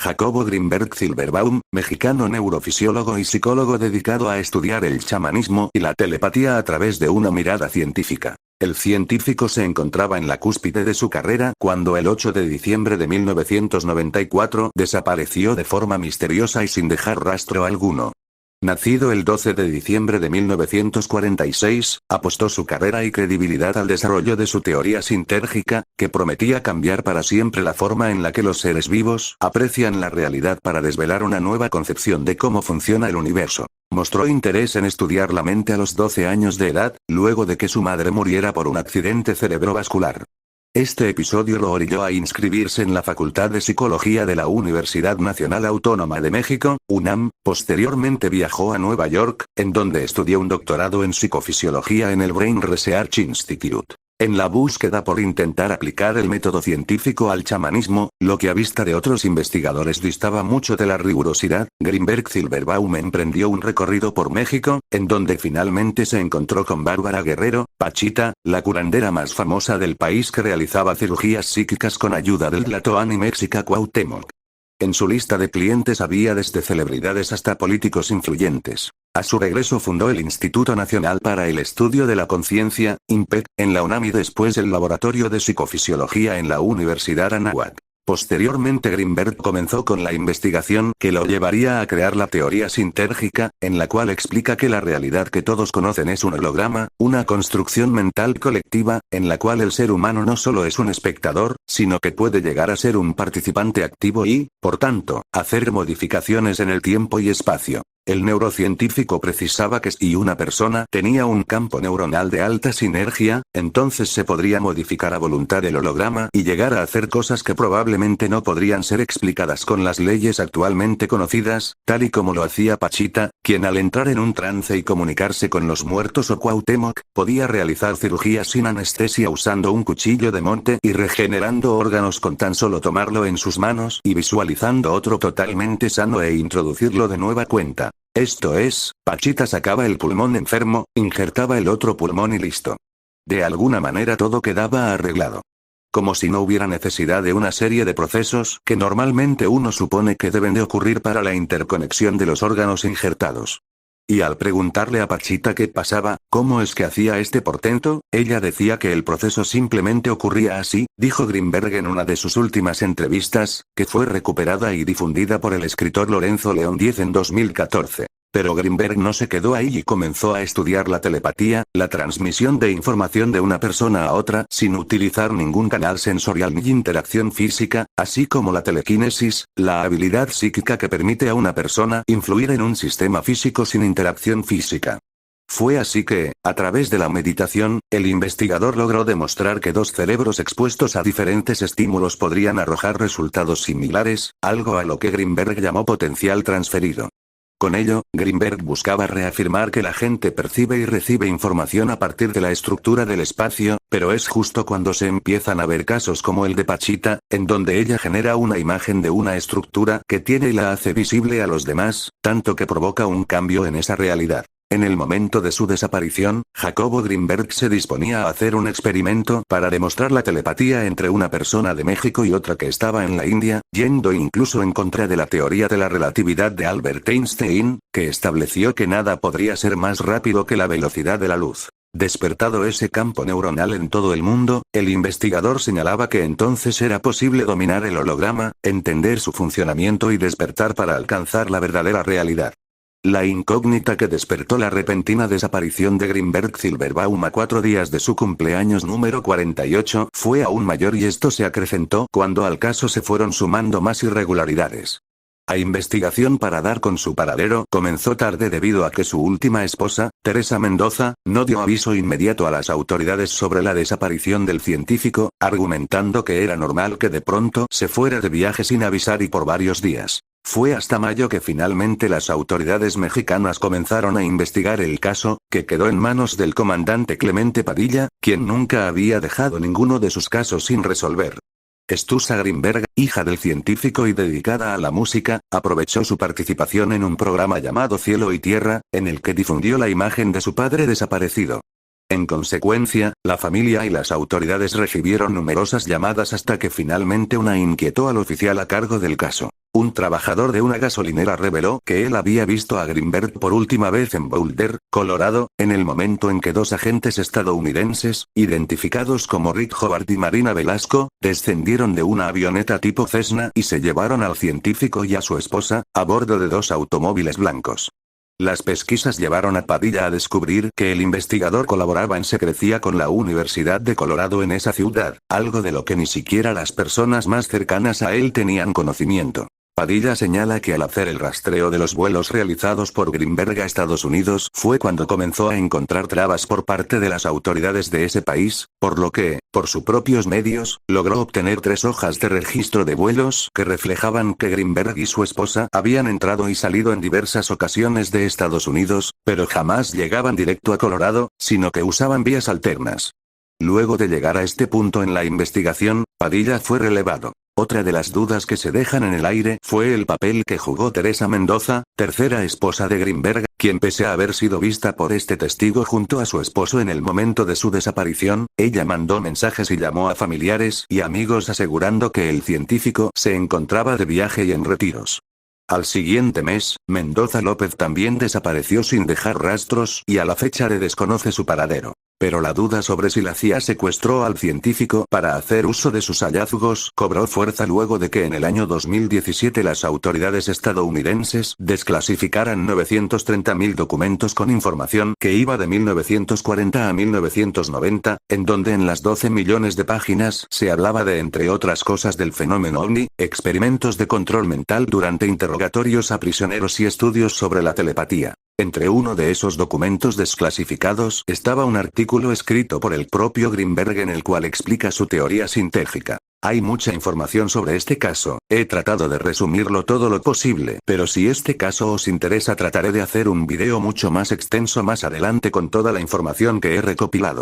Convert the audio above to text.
Jacobo Grinberg Silverbaum, mexicano neurofisiólogo y psicólogo dedicado a estudiar el chamanismo y la telepatía a través de una mirada científica. El científico se encontraba en la cúspide de su carrera cuando el 8 de diciembre de 1994 desapareció de forma misteriosa y sin dejar rastro alguno. Nacido el 12 de diciembre de 1946, apostó su carrera y credibilidad al desarrollo de su teoría sintérgica, que prometía cambiar para siempre la forma en la que los seres vivos aprecian la realidad para desvelar una nueva concepción de cómo funciona el universo. Mostró interés en estudiar la mente a los 12 años de edad, luego de que su madre muriera por un accidente cerebrovascular. Este episodio lo orilló a inscribirse en la Facultad de Psicología de la Universidad Nacional Autónoma de México, UNAM. Posteriormente viajó a Nueva York, en donde estudió un doctorado en psicofisiología en el Brain Research Institute. En la búsqueda por intentar aplicar el método científico al chamanismo, lo que a vista de otros investigadores distaba mucho de la rigurosidad, Grinberg Silverbaum emprendió un recorrido por México, en donde finalmente se encontró con Bárbara Guerrero, Pachita, la curandera más famosa del país que realizaba cirugías psíquicas con ayuda del Tlatoani Mexica Cuauhtémoc. En su lista de clientes había desde celebridades hasta políticos influyentes. A su regreso fundó el Instituto Nacional para el Estudio de la Conciencia, INPEC, en la UNAM y después el Laboratorio de Psicofisiología en la Universidad Anáhuac. Posteriormente Grinberg comenzó con la investigación que lo llevaría a crear la teoría sintérgica, en la cual explica que la realidad que todos conocen es un holograma, una construcción mental colectiva, en la cual el ser humano no solo es un espectador, sino que puede llegar a ser un participante activo y, por tanto, hacer modificaciones en el tiempo y espacio. El neurocientífico precisaba que si una persona tenía un campo neuronal de alta sinergia, entonces se podría modificar a voluntad el holograma y llegar a hacer cosas que probablemente no podrían ser explicadas con las leyes actualmente conocidas, tal y como lo hacía Pachita, quien al entrar en un trance y comunicarse con los muertos o Cuauhtémoc, podía realizar cirugías sin anestesia usando un cuchillo de monte y regenerando órganos con tan solo tomarlo en sus manos y visualizando otro totalmente sano e introducirlo de nueva cuenta. Esto es, Pachita sacaba el pulmón enfermo, injertaba el otro pulmón y listo. De alguna manera todo quedaba arreglado. Como si no hubiera necesidad de una serie de procesos que normalmente uno supone que deben de ocurrir para la interconexión de los órganos injertados. Y al preguntarle a Pachita qué pasaba, cómo es que hacía este portento, ella decía que el proceso simplemente ocurría así, dijo Grinberg en una de sus últimas entrevistas, que fue recuperada y difundida por el escritor Lorenzo León Diez en 2014. Pero Grinberg no se quedó ahí y comenzó a estudiar la telepatía, la transmisión de información de una persona a otra sin utilizar ningún canal sensorial ni interacción física, así como la telequinesis, la habilidad psíquica que permite a una persona influir en un sistema físico sin interacción física. Fue así que, a través de la meditación, el investigador logró demostrar que dos cerebros expuestos a diferentes estímulos podrían arrojar resultados similares, algo a lo que Grinberg llamó potencial transferido. Con ello, Grinberg buscaba reafirmar que la gente percibe y recibe información a partir de la estructura del espacio, pero es justo cuando se empiezan a ver casos como el de Pachita, en donde ella genera una imagen de una estructura que tiene y la hace visible a los demás, tanto que provoca un cambio en esa realidad. En el momento de su desaparición, Jacobo Grinberg se disponía a hacer un experimento para demostrar la telepatía entre una persona de México y otra que estaba en la India, yendo incluso en contra de la teoría de la relatividad de Albert Einstein, que estableció que nada podría ser más rápido que la velocidad de la luz. Despertado ese campo neuronal en todo el mundo, el investigador señalaba que entonces era posible dominar el holograma, entender su funcionamiento y despertar para alcanzar la verdadera realidad. La incógnita que despertó la repentina desaparición de Grinberg Silverbaum a 4 días de su cumpleaños número 48 fue aún mayor y esto se acrecentó cuando al caso se fueron sumando más irregularidades. La investigación para dar con su paradero comenzó tarde debido a que su última esposa, Teresa Mendoza, no dio aviso inmediato a las autoridades sobre la desaparición del científico, argumentando que era normal que de pronto se fuera de viaje sin avisar y por varios días. Fue hasta mayo que finalmente las autoridades mexicanas comenzaron a investigar el caso, que quedó en manos del comandante Clemente Padilla, quien nunca había dejado ninguno de sus casos sin resolver. Estusa Grinberg, hija del científico y dedicada a la música, aprovechó su participación en un programa llamado Cielo y Tierra, en el que difundió la imagen de su padre desaparecido. En consecuencia, la familia y las autoridades recibieron numerosas llamadas hasta que finalmente una inquietó al oficial a cargo del caso. Un trabajador de una gasolinera reveló que él había visto a Greenberg por última vez en Boulder, Colorado, en el momento en que dos agentes estadounidenses, identificados como Rick Hobart y Marina Velasco, descendieron de una avioneta tipo Cessna y se llevaron al científico y a su esposa, a bordo de dos automóviles blancos. Las pesquisas llevaron a Padilla a descubrir que el investigador colaboraba en secrecía con la Universidad de Colorado en esa ciudad, algo de lo que ni siquiera las personas más cercanas a él tenían conocimiento. Padilla señala que al hacer el rastreo de los vuelos realizados por Greenberg a Estados Unidos fue cuando comenzó a encontrar trabas por parte de las autoridades de ese país, por lo que, por sus propios medios, logró obtener 3 hojas de registro de vuelos que reflejaban que Greenberg y su esposa habían entrado y salido en diversas ocasiones de Estados Unidos, pero jamás llegaban directo a Colorado, sino que usaban vías alternas. Luego de llegar a este punto en la investigación, Padilla fue relevado. Otra de las dudas que se dejan en el aire fue el papel que jugó Teresa Mendoza, tercera esposa de Greenberg, quien pese a haber sido vista por este testigo junto a su esposo en el momento de su desaparición, ella mandó mensajes y llamó a familiares y amigos asegurando que el científico se encontraba de viaje y en retiros. Al siguiente mes, Mendoza López también desapareció sin dejar rastros y a la fecha se desconoce su paradero. Pero la duda sobre si la CIA secuestró al científico para hacer uso de sus hallazgos cobró fuerza luego de que en el año 2017 las autoridades estadounidenses desclasificaran 930.000 documentos con información que iba de 1940 a 1990, en donde en las 12 millones de páginas se hablaba de, entre otras cosas, del fenómeno ovni, experimentos de control mental durante interrogatorios a prisioneros y estudios sobre la telepatía. Entre uno de esos documentos desclasificados estaba un artículo escrito por el propio Greenberg en el cual explica su teoría sintética. Hay mucha información sobre este caso, he tratado de resumirlo todo lo posible, pero si este caso os interesa trataré de hacer un video mucho más extenso más adelante con toda la información que he recopilado.